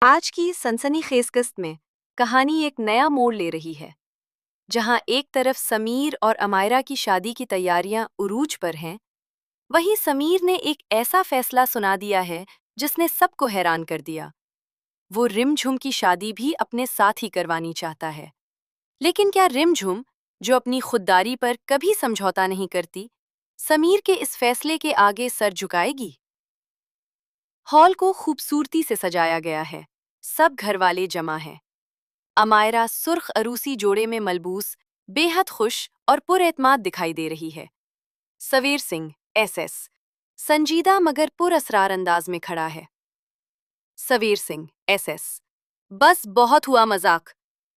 आज की सनसनीखेज किस्त में कहानी एक नया मोड़ ले रही है। जहां एक तरफ समीर और अमायरा की शादी की तैयारियां उरूज पर हैं, वहीं समीर ने एक ऐसा फैसला सुना दिया है जिसने सबको हैरान कर दिया। वो रिमझुम की शादी भी अपने साथ ही करवानी चाहता है। लेकिन क्या रिमझुम, जो अपनी खुददारी पर कभी समझौता नहीं करती, समीर के इस फैसले के आगे सर झुकाएगी? हॉल को खूबसूरती से सजाया गया है। सब घरवाले जमा हैं। अमायरा सुर्ख अरूसी जोड़े में मलबूस बेहद खुश और पुरएतमाद दिखाई दे रही है। सवेर सिंह एसएस संजीदा मगर पुरअसरार अंदाज में खड़ा है। सवेर सिंह एसएस बस बहुत हुआ मजाक,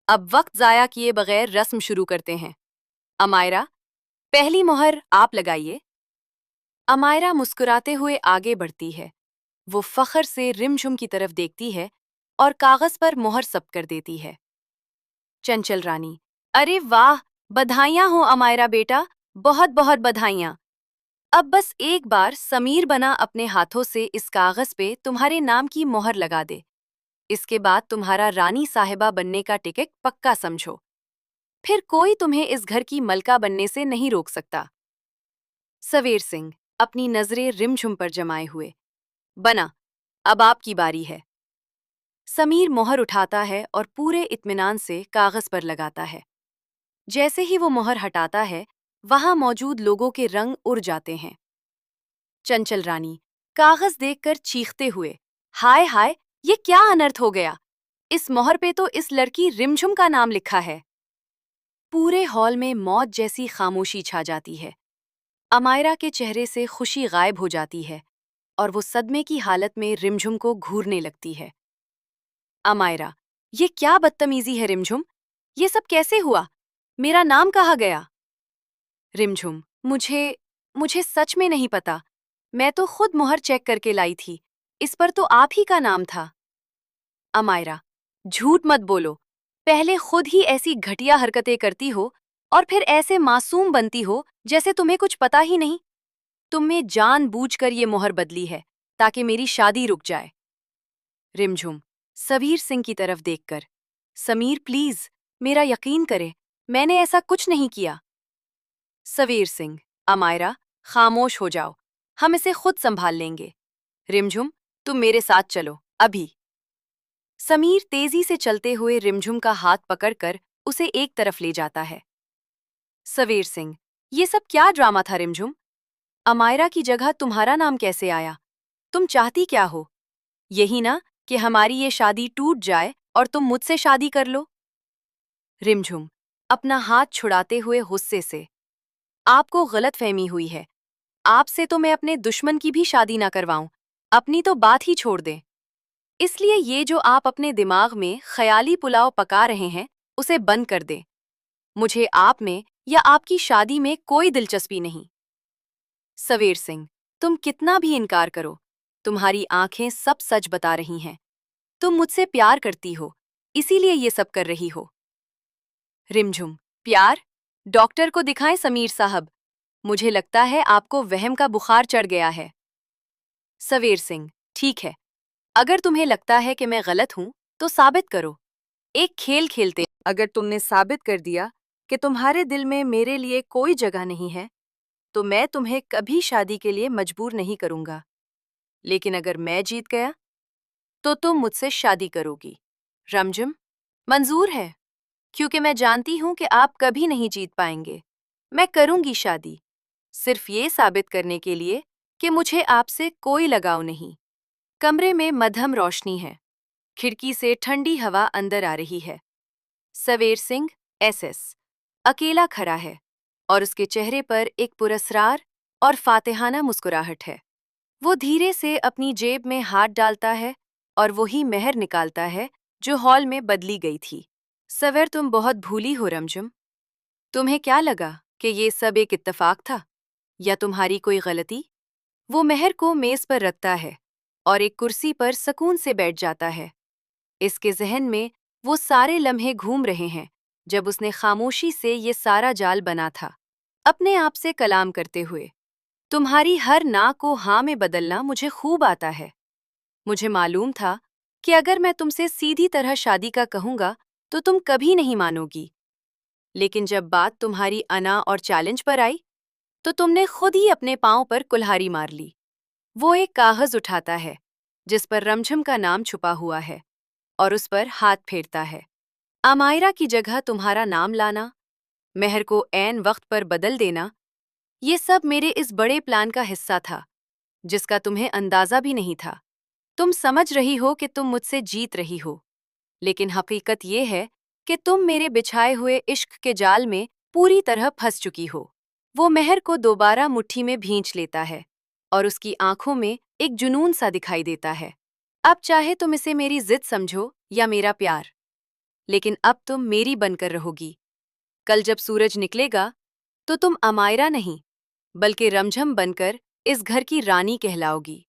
अब वक्त जाया किए बगैर रस्म शुरू करते हैं। अमायरा, पहली मोहर आप लगाइए। अमायरा मुस्कुराते हुए आगे बढ़ती है। वो फख्र से रिमझुम की तरफ देखती है और कागज पर मोहर सब कर देती है। चंचल रानी, अरे वाह, बधाइयां हो अमायरा बेटा, बहुत बहुत बधाइयां। अब बस एक बार समीर बना अपने हाथों से इस कागज पे तुम्हारे नाम की मोहर लगा दे। इसके बाद तुम्हारा रानी साहिबा बनने का टिकट पक्का समझो। फिर कोई तुम्हें इस घर की मलका बनने से नहीं रोक सकता। सवेर सिंह अपनी नजरें रिमझुम पर जमाए हुए, बना, अब आपकी बारी है। समीर मोहर उठाता है और पूरे इत्मीनान से कागज पर लगाता है। जैसे ही वो मोहर हटाता है, वहां मौजूद लोगों के रंग उड़ जाते हैं। चंचल रानी कागज देखकर चीखते हुए, हाय हाय, ये क्या अनर्थ हो गया। इस मोहर पे तो इस लड़की रिमझुम का नाम लिखा है। पूरे हॉल में मौत जैसी खामोशी छा जाती है। अमायरा के चेहरे से खुशी गायब हो जाती है और वो सदमे की हालत में रिमझुम को घूरने लगती है। अमायरा, ये क्या बदतमीजी है रिमझुम, ये सब कैसे हुआ? मेरा नाम कहाँ गया? रिमझुम, मुझे सच में नहीं पता। मैं तो खुद मुहर चेक करके लाई थी। इस पर तो आप ही का नाम था। अमायरा, झूठ मत बोलो। पहले खुद ही ऐसी घटिया हरकतें करती हो और फिर ऐसे मासूम बनती हो जैसे तुम्हें कुछ पता ही नहीं। तुमने जानबूझकर ये मुहर बदली है ताकि मेरी शादी रुक जाए। रिमझुम सवीर सिंह की तरफ देखकर, समीर प्लीज, मेरा यकीन करे, मैंने ऐसा कुछ नहीं किया। सवीर सिंह, अमायरा, खामोश हो जाओ, हम इसे खुद संभाल लेंगे। रिमझुम, तुम मेरे साथ चलो, अभी। समीर तेजी से चलते हुए रिमझुम का हाथ पकड़कर उसे एक तरफ ले जाता है। सवीर सिंह, ये सब क्या ड्रामा था रिमझुम? अमायरा की जगह तुम्हारा नाम कैसे आया? तुम चाहती क्या हो? यही ना कि हमारी ये शादी टूट जाए और तुम मुझसे शादी कर लो? रिमझुम अपना हाथ छुड़ाते हुए गुस्से से, आपको गलतफहमी हुई है। आपसे तो मैं अपने दुश्मन की भी शादी ना करवाऊं, अपनी तो बात ही छोड़ दें। इसलिए ये जो आप अपने दिमाग में ख्याली पुलाव पका रहे हैं, उसे बंद कर दें। मुझे आप में या आपकी शादी में कोई दिलचस्पी नहीं। सवेर सिंह, तुम कितना भी इनकार करो, तुम्हारी आंखें सब सच बता रही हैं। तुम मुझसे प्यार करती हो, इसीलिए ये सब कर रही हो। रिमझुम, प्यार? डॉक्टर को दिखाएं समीर साहब, मुझे लगता है आपको वहम का बुखार चढ़ गया है। सवेर सिंह, ठीक है, अगर तुम्हें लगता है कि मैं गलत हूं तो साबित करो। एक खेल खेलते, अगर तुमने साबित कर दिया कि तुम्हारे दिल में मेरे लिए कोई जगह नहीं है, तो मैं तुम्हें कभी शादी के लिए मजबूर नहीं करूंगा। लेकिन अगर मैं जीत गया, तो तुम मुझसे शादी करोगी। रमझुम, मंजूर है, क्योंकि मैं जानती हूं कि आप कभी नहीं जीत पाएंगे। मैं करूंगी शादी, सिर्फ ये साबित करने के लिए कि मुझे आपसे कोई लगाव नहीं। कमरे में मध्यम रोशनी है। खिड़की से ठंडी हवा अंदर आ रही है। सवेर सिंह एसएस अकेला खड़ा है और उसके चेहरे पर एक पुरस्रार और फातिहाना मुस्कुराहट है। वो धीरे से अपनी जेब में हाथ डालता है और वही मेहर निकालता है जो हॉल में बदली गई थी। सवेर, तुम बहुत भूली हो रमजुम। तुम्हें क्या लगा कि ये सब एक इत्तेफाक था या तुम्हारी कोई गलती? वो मेहर को मेज पर रखता है और एक कुर्सी पर सुकून से बैठ जाता है। इसके जहन में वो सारे लम्हे घूम रहे हैं जब उसने खामोशी से ये सारा जाल बना था, अपने आप से कलाम करते हुए, तुम्हारी हर ना को हाँ में बदलना मुझे खूब आता है। मुझे मालूम था कि अगर मैं तुमसे सीधी तरह शादी का कहूंगा तो तुम कभी नहीं मानोगी। लेकिन जब बात तुम्हारी अना और चैलेंज पर आई तो तुमने खुद ही अपने पांव पर कुल्हाड़ी मार ली। वो एक कागज उठाता है जिस पर रमझम का नाम छुपा हुआ है और उस पर हाथ फेरता है। अमायरा की जगह तुम्हारा नाम लाना, मेहर को ऐन वक्त पर बदल देना, ये सब मेरे इस बड़े प्लान का हिस्सा था जिसका तुम्हें अंदाजा भी नहीं था। तुम समझ रही हो कि तुम मुझसे जीत रही हो, लेकिन हकीकत ये है कि तुम मेरे बिछाए हुए इश्क के जाल में पूरी तरह फंस चुकी हो। वो मेहर को दोबारा मुट्ठी में भींच लेता है और उसकी आंखों में एक जुनून सा दिखाई देता है। अब चाहे तुम इसे मेरी जिद समझो या मेरा प्यार, लेकिन अब तुम मेरी बनकर रहोगी। कल जब सूरज निकलेगा तो तुम अमायरा नहीं बल्कि रमझम बनकर इस घर की रानी कहलाओगी।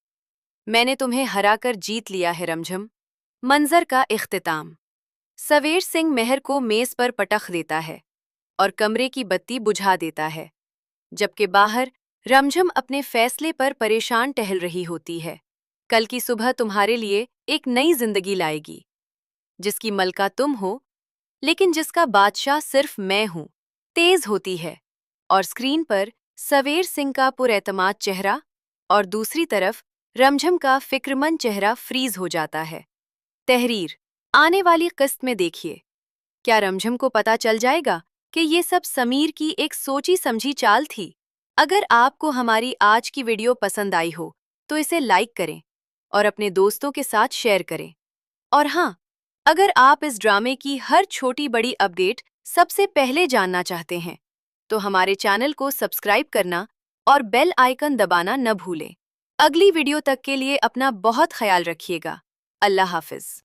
मैंने तुम्हें हराकर जीत लिया है रमझम। मंजर का इख्तिताम। सवेर सिंह मेहर को मेज पर पटख देता है और कमरे की बत्ती बुझा देता है, जबकि बाहर रमझम अपने फैसले पर परेशान टहल रही होती है। कल की सुबह तुम्हारे लिए एक नई जिंदगी लाएगी, जिसकी मलका तुम हो, लेकिन जिसका बादशाह सिर्फ मैं हूं। तेज होती है और स्क्रीन पर सवेर सिंह का पुरएतमाद चेहरा और दूसरी तरफ रमझम का फिक्रमंद चेहरा फ्रीज हो जाता है। तहरीर। आने वाली किस्त में देखिए, क्या रमझम को पता चल जाएगा कि ये सब समीर की एक सोची समझी चाल थी। अगर आपको हमारी आज की वीडियो पसंद आई हो तो इसे लाइक करें और अपने दोस्तों के साथ शेयर करें। और हाँ, अगर आप इस ड्रामे की हर छोटी बड़ी अपडेट सबसे पहले जानना चाहते हैं तो हमारे चैनल को सब्सक्राइब करना और बेल आइकन दबाना न भूलें। अगली वीडियो तक के लिए अपना बहुत ख्याल रखिएगा। अल्लाह हाफिज।